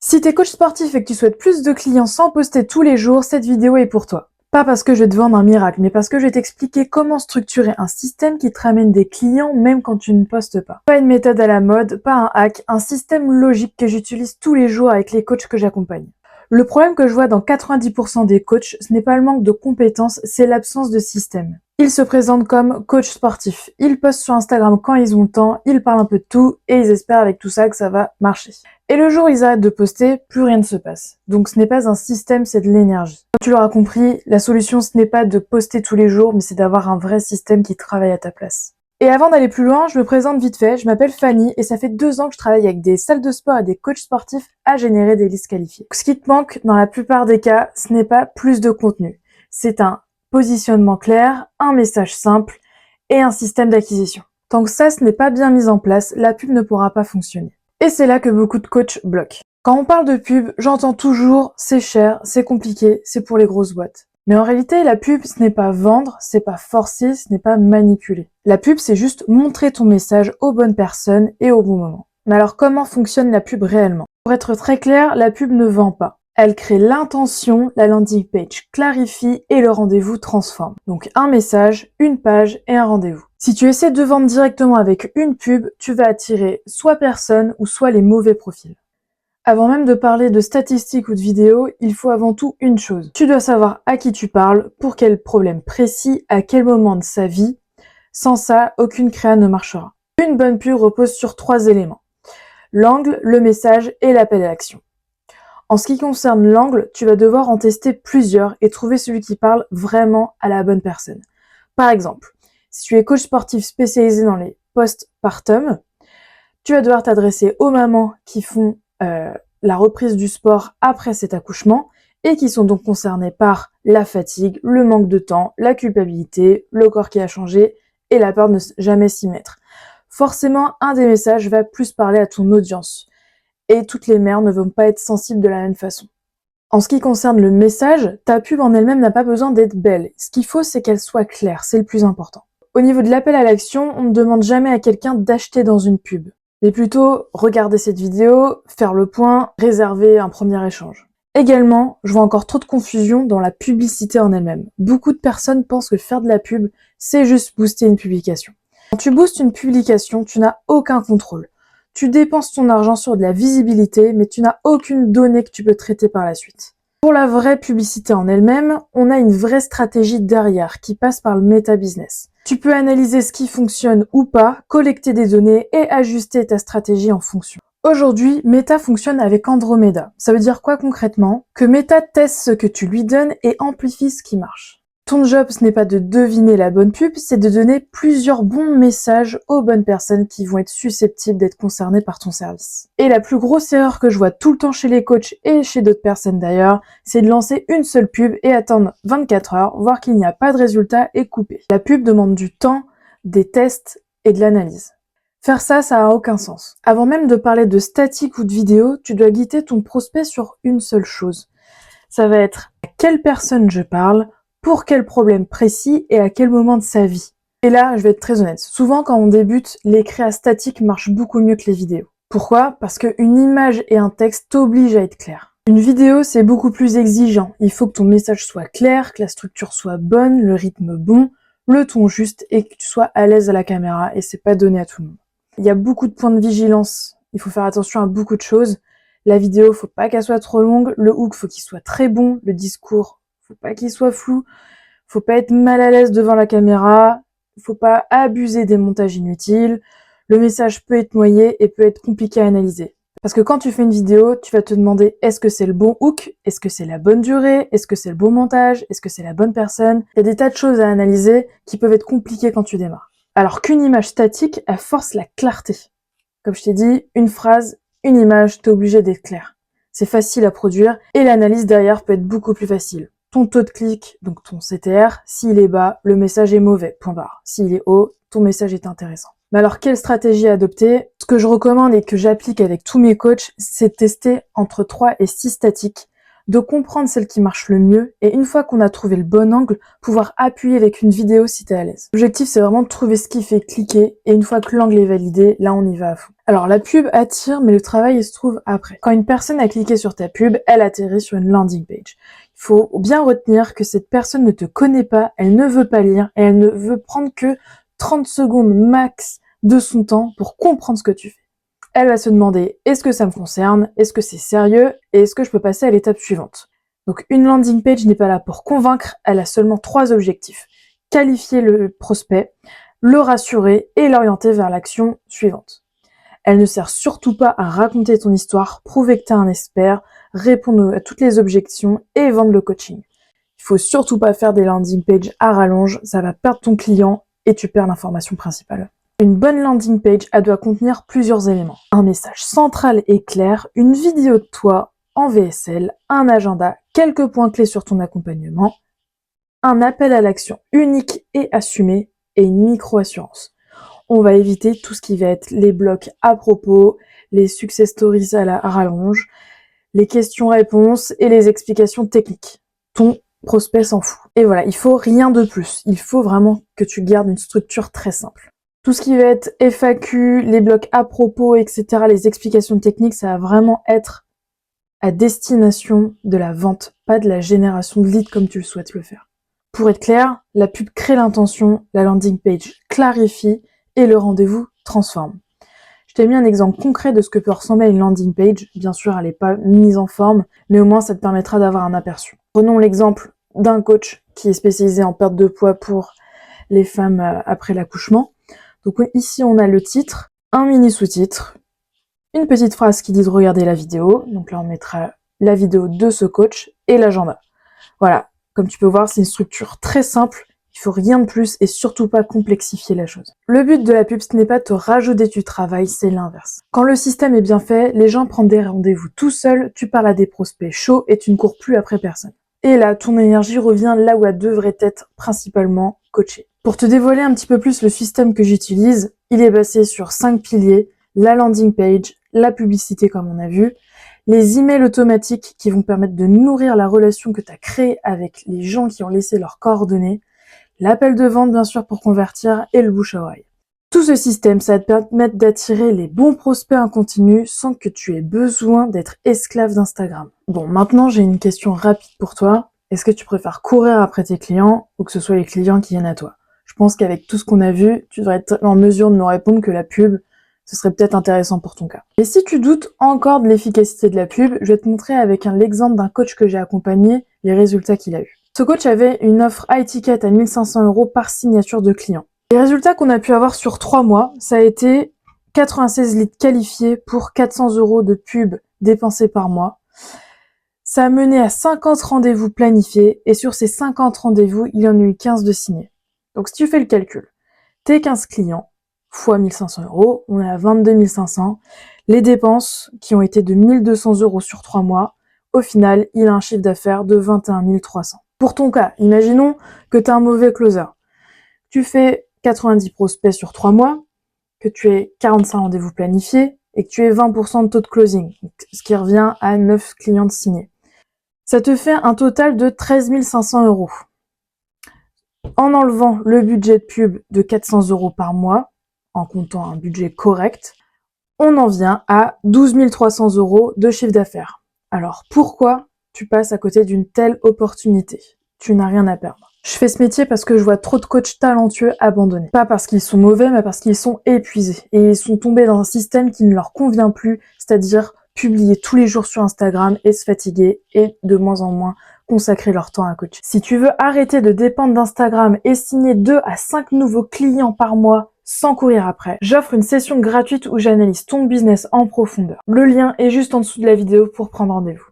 Si t'es coach sportif et que tu souhaites plus de clients sans poster tous les jours, cette vidéo est pour toi. Pas parce que je vais te vendre un miracle, mais parce que je vais t'expliquer comment structurer un système qui te ramène des clients même quand tu ne postes pas. Pas une méthode à la mode, pas un hack, un système logique que j'utilise tous les jours avec les coachs que j'accompagne. Le problème que je vois dans 90% des coachs, ce n'est pas le manque de compétences, c'est l'absence de système. Ils se présentent comme coach sportif. Ils postent sur Instagram quand ils ont le temps, ils parlent un peu de tout et ils espèrent avec tout ça que ça va marcher. Et le jour où ils arrêtent de poster, plus rien ne se passe. Donc ce n'est pas un système, c'est de l'énergie. Comme tu l'auras compris, la solution ce n'est pas de poster tous les jours, mais c'est d'avoir un vrai système qui travaille à ta place. Et avant d'aller plus loin, je me présente vite fait, je m'appelle Fanny et ça fait 2 ans que je travaille avec des salles de sport et des coachs sportifs à générer des listes qualifiées. Ce qui te manque, dans la plupart des cas, ce n'est pas plus de contenu. C'est un positionnement clair, un message simple et un système d'acquisition. Tant que ça, ce n'est pas bien mis en place, la pub ne pourra pas fonctionner. Et c'est là que beaucoup de coachs bloquent. Quand on parle de pub, j'entends toujours « c'est cher, c'est compliqué, c'est pour les grosses boîtes ». Mais en réalité, la pub, ce n'est pas vendre, c'est pas forcer, ce n'est pas manipuler. La pub, c'est juste montrer ton message aux bonnes personnes et au bon moment. Mais alors, comment fonctionne la pub réellement? Pour être très clair, la pub ne vend pas. Elle crée l'intention, la landing page clarifie et le rendez-vous transforme. Donc un message, une page et un rendez-vous. Si tu essaies de vendre directement avec une pub, tu vas attirer soit personne ou soit les mauvais profils. Avant même de parler de statistiques ou de vidéos, il faut avant tout une chose. Tu dois savoir à qui tu parles, pour quel problème précis, à quel moment de sa vie. Sans ça, aucune créa ne marchera. Une bonne pub repose sur 3 éléments. L'angle, le message et l'appel à l'action. En ce qui concerne l'angle, tu vas devoir en tester plusieurs et trouver celui qui parle vraiment à la bonne personne. Par exemple, si tu es coach sportif spécialisé dans les postpartum, tu vas devoir t'adresser aux mamans qui font la reprise du sport après cet accouchement et qui sont donc concernées par la fatigue, le manque de temps, la culpabilité, le corps qui a changé et la peur de ne jamais s'y mettre. Forcément, un des messages va plus parler à ton audience et toutes les mères ne vont pas être sensibles de la même façon. En ce qui concerne le message, ta pub en elle-même n'a pas besoin d'être belle. Ce qu'il faut, c'est qu'elle soit claire, c'est le plus important. Au niveau de l'appel à l'action, on ne demande jamais à quelqu'un d'acheter dans une pub, mais plutôt regarder cette vidéo, faire le point, réserver un premier échange. Également, je vois encore trop de confusion dans la publicité en elle-même. Beaucoup de personnes pensent que faire de la pub, c'est juste booster une publication. Quand tu boostes une publication, tu n'as aucun contrôle. Tu dépenses ton argent sur de la visibilité, mais tu n'as aucune donnée que tu peux traiter par la suite. Pour la vraie publicité en elle-même, on a une vraie stratégie derrière qui passe par le méta-business. Tu peux analyser ce qui fonctionne ou pas, collecter des données et ajuster ta stratégie en fonction. Aujourd'hui, Meta fonctionne avec Andromeda. Ça veut dire quoi concrètement? Que Meta teste ce que tu lui donnes et amplifie ce qui marche. Ton job, ce n'est pas de deviner la bonne pub, c'est de donner plusieurs bons messages aux bonnes personnes qui vont être susceptibles d'être concernées par ton service. Et la plus grosse erreur que je vois tout le temps chez les coachs et chez d'autres personnes d'ailleurs, c'est de lancer une seule pub et attendre 24 heures, voir qu'il n'y a pas de résultat et couper. La pub demande du temps, des tests et de l'analyse. Faire ça, ça n'a aucun sens. Avant même de parler de statique ou de vidéo, tu dois guider ton prospect sur une seule chose. Ça va être à quelle personne je parle, pour quel problème précis et à quel moment de sa vie. Et là, je vais être très honnête, souvent quand on débute, les créas statiques marchent beaucoup mieux que les vidéos. Pourquoi? Parce qu'une image et un texte t'obligent à être clair. Une vidéo, c'est beaucoup plus exigeant. Il faut que ton message soit clair, que la structure soit bonne, le rythme bon, le ton juste et que tu sois à l'aise à la caméra et c'est pas donné à tout le monde. Il y a beaucoup de points de vigilance. Il faut faire attention à beaucoup de choses. La vidéo, faut pas qu'elle soit trop longue. Le hook, faut qu'il soit très bon. Le discours, faut pas qu'il soit flou, faut pas être mal à l'aise devant la caméra, faut pas abuser des montages inutiles, le message peut être noyé et peut être compliqué à analyser. Parce que quand tu fais une vidéo, tu vas te demander est-ce que c'est le bon hook, est-ce que c'est la bonne durée, est-ce que c'est le bon montage, est-ce que c'est la bonne personne. Il y a des tas de choses à analyser qui peuvent être compliquées quand tu démarres. Alors qu'une image statique, elle force la clarté. Comme je t'ai dit, une phrase, une image, t'es obligé d'être clair. C'est facile à produire et l'analyse derrière peut être beaucoup plus facile. Ton taux de clic, donc ton CTR, s'il est bas, le message est mauvais, point barre. S'il est haut, ton message est intéressant. Mais alors, quelle stratégie adopter? Ce que je recommande et que j'applique avec tous mes coachs, c'est de tester entre 3 et 6 statiques, de comprendre celle qui marche le mieux, et une fois qu'on a trouvé le bon angle, pouvoir appuyer avec une vidéo si t'es à l'aise. L'objectif, c'est vraiment de trouver ce qui fait cliquer, et une fois que l'angle est validé, là, on y va à fond. Alors la pub attire, mais le travail il se trouve après. Quand une personne a cliqué sur ta pub, elle atterrit sur une landing page. Il faut bien retenir que cette personne ne te connaît pas, elle ne veut pas lire et elle ne veut prendre que 30 secondes max de son temps pour comprendre ce que tu fais. Elle va se demander, est-ce que ça me concerne? Est-ce que c'est sérieux? Et est-ce que je peux passer à l'étape suivante? Donc une landing page n'est pas là pour convaincre, elle a seulement 3 objectifs. Qualifier le prospect, le rassurer et l'orienter vers l'action suivante. Elle ne sert surtout pas à raconter ton histoire, prouver que tu es un expert, répondre à toutes les objections et vendre le coaching. Il faut surtout pas faire des landing pages à rallonge, ça va perdre ton client et tu perds l'information principale. Une bonne landing page, elle doit contenir plusieurs éléments. Un message central et clair, une vidéo de toi en VSL, un agenda, quelques points clés sur ton accompagnement, un appel à l'action unique et assumé et une micro-assurance. On va éviter tout ce qui va être les blocs à propos, les success stories à la rallonge, les questions-réponses et les explications techniques. Ton prospect s'en fout. Et voilà, il faut rien de plus. Il faut vraiment que tu gardes une structure très simple. Tout ce qui va être FAQ, les blocs à propos, etc., les explications techniques, ça va vraiment être à destination de la vente, pas de la génération de leads comme tu le souhaites le faire. Pour être clair, la pub crée l'intention, la landing page clarifie et le rendez-vous transforme. Je t'ai mis un exemple concret de ce que peut ressembler à une landing page. Bien sûr, elle n'est pas mise en forme, mais au moins ça te permettra d'avoir un aperçu. Prenons l'exemple d'un coach qui est spécialisé en perte de poids pour les femmes après l'accouchement. Donc ici, on a le titre, un mini sous-titre, une petite phrase qui dit de regarder la vidéo. Donc là, on mettra la vidéo de ce coach et l'agenda. Voilà, comme tu peux voir, c'est une structure très simple. Il faut rien de plus et surtout pas complexifier la chose. Le but de la pub, ce n'est pas de te rajouter du travail, c'est l'inverse. Quand le système est bien fait, les gens prennent des rendez-vous tout seuls, tu parles à des prospects chauds et tu ne cours plus après personne. Et là, ton énergie revient là où elle devrait être principalement coachée. Pour te dévoiler un petit peu plus le système que j'utilise, il est basé sur 5 piliers, la landing page, la publicité comme on a vu, les emails automatiques qui vont permettre de nourrir la relation que tu as créée avec les gens qui ont laissé leurs coordonnées, l'appel de vente bien sûr pour convertir et le bouche à oreille. Tout ce système, ça va te permettre d'attirer les bons prospects en continu sans que tu aies besoin d'être esclave d'Instagram. Bon, maintenant j'ai une question rapide pour toi. Est-ce que tu préfères courir après tes clients ou que ce soit les clients qui viennent à toi? Je pense qu'avec tout ce qu'on a vu, tu devrais être en mesure de me répondre que la pub, ce serait peut-être intéressant pour ton cas. Et si tu doutes encore de l'efficacité de la pub, je vais te montrer avec l'exemple d'un coach que j'ai accompagné les résultats qu'il a eu. Ce coach avait une offre high ticket à 1500 € par signature de client. Les résultats qu'on a pu avoir sur 3 mois, ça a été 96 leads qualifiés pour 400 € de pub dépensés par mois. Ça a mené à 50 rendez-vous planifiés et sur ces 50 rendez-vous, il y en a eu 15 de signés. Donc si tu fais le calcul, tes 15 clients fois 1500 €, on est à 22 500. Les dépenses qui ont été de 1200 € sur 3 mois, au final, il a un chiffre d'affaires de 21 300. Pour ton cas, imaginons que tu as un mauvais closer. Tu fais 90 prospects sur 3 mois, que tu aies 45 rendez-vous planifiés et que tu aies 20% de taux de closing, ce qui revient à 9 clients de signés. Ça te fait un total de 13 500 €. En enlevant le budget de pub de 400 € par mois, en comptant un budget correct, on en vient à 12 300 € de chiffre d'affaires. Alors pourquoi tu passes à côté d'une telle opportunité? Tu n'as rien à perdre. Je fais ce métier parce que je vois trop de coachs talentueux abandonnés. Pas parce qu'ils sont mauvais, mais parce qu'ils sont épuisés. Et ils sont tombés dans un système qui ne leur convient plus, c'est-à-dire publier tous les jours sur Instagram et se fatiguer et de moins en moins consacrer leur temps à coacher. Si tu veux arrêter de dépendre d'Instagram et signer 2 à 5 nouveaux clients par mois sans courir après, j'offre une session gratuite où j'analyse ton business en profondeur. Le lien est juste en dessous de la vidéo pour prendre rendez-vous.